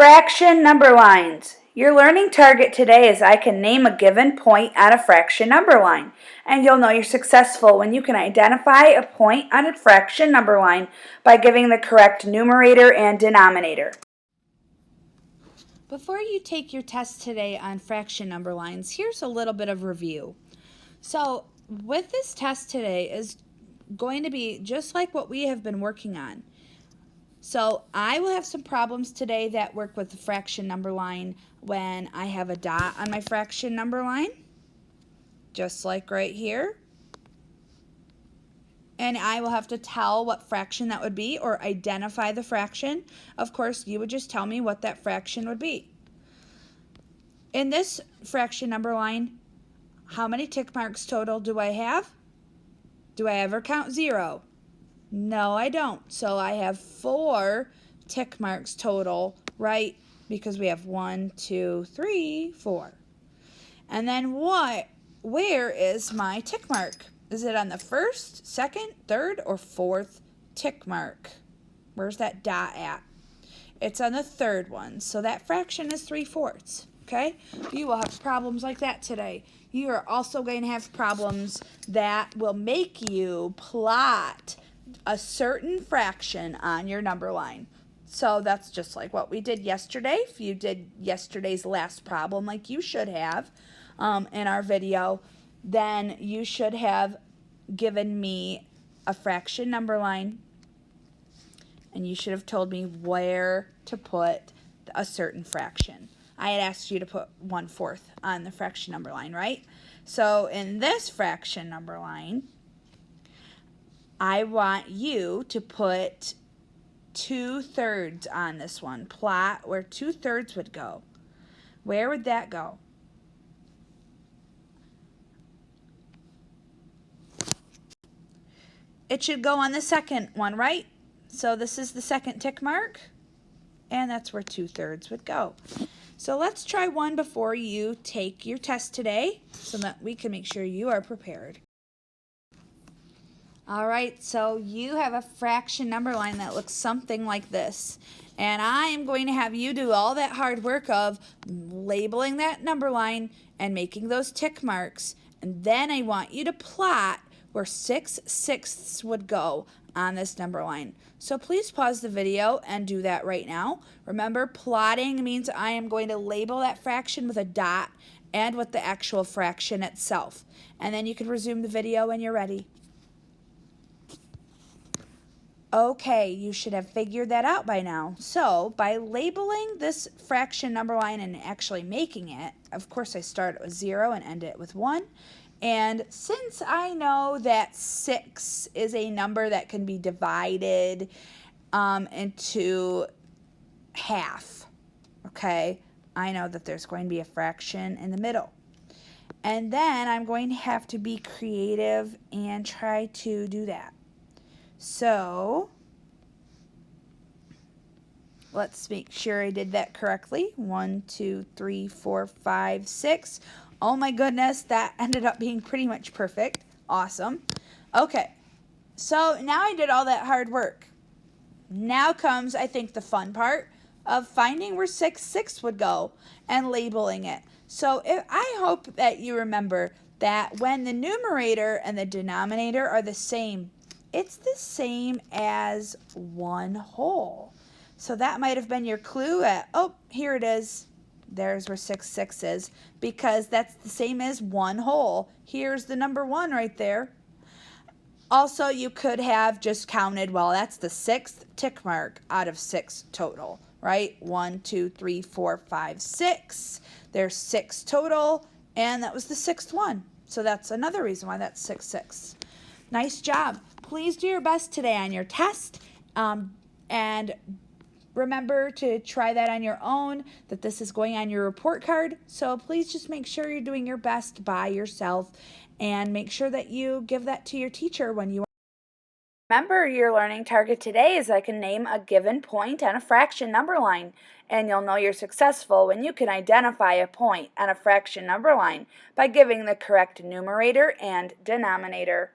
Fraction number lines. Your learning target today is I can name a given point on a fraction number line. And you'll know you're successful when you can identify a point on a fraction number line by giving the correct numerator and denominator. Before you take your test today on fraction number lines, here's a little bit of review. So with this test today is going to be just like what we have been working on. So I will have some problems today that work with the fraction number line when I have a dot on my fraction number line, just like right here. And I will have to tell what fraction that would be or identify the fraction. Of course, you would just tell me what that fraction would be. In this fraction number line, how many tick marks total do I have? Do I ever count 0? No, I don't. So I have 4 tick marks total, right? Because we have 1, 2, 3, 4. And then where is my tick mark? Is it on the first, second, third, or fourth tick mark? Where's that dot at? It's on the third one. So that fraction is 3/4. Okay? You will have problems like that today. You are also going to have problems that will make you plot a certain fraction on your number line. So that's just like what we did yesterday. If you did yesterday's last problem like you should have in our video, then you should have given me a fraction number line and you should have told me where to put a certain fraction. I had asked you to put 1/4 on the fraction number line, right? So in this fraction number line, I want you to put 2/3 on this one. Plot where 2/3 would go. Where would that go? It should go on the second one, right? So this is the second tick mark, and that's where 2/3 would go. So let's try one before you take your test today so that we can make sure you are prepared. All right, so you have a fraction number line that looks something like this. And I am going to have you do all that hard work of labeling that number line and making those tick marks. And then I want you to plot where 6/6 would go on this number line. So please pause the video and do that right now. Remember, plotting means I am going to label that fraction with a dot and with the actual fraction itself. And then you can resume the video when you're ready. Okay, you should have figured that out by now. So by labeling this fraction number line and actually making it, of course I start it with 0 and end it with 1. And since I know that 6 is a number that can be divided into half, okay, I know that there's going to be a fraction in the middle. And then I'm going to have to be creative and try to do that. So let's make sure I did that correctly. 1, 2, 3, 4, 5, 6. Oh my goodness, that ended up being pretty much perfect. Awesome. Okay, so now I did all that hard work. Now comes, I think, the fun part of finding where 6/6 would go and labeling it. So I hope that you remember that when the numerator and the denominator are the same, it's the same as 1 whole. So that might have been your clue at, oh, here it is. There's where 6/6 is, because that's the same as 1 whole. Here's the number 1 right there. Also, you could have just counted, well, that's the 6th tick mark out of 6 total, right? 1, 2, 3, 4, 5, 6. There's 6 total, and that was the 6th one. So that's another reason why that's 6/6. Nice job. Please do your best today on your test, and remember to try that on your own, that this is going on your report card. So please just make sure you're doing your best by yourself and make sure that you give that to your teacher when you Remember, your learning target today is I can name a given point on a fraction number line, and you'll know you're successful when you can identify a point on a fraction number line by giving the correct numerator and denominator.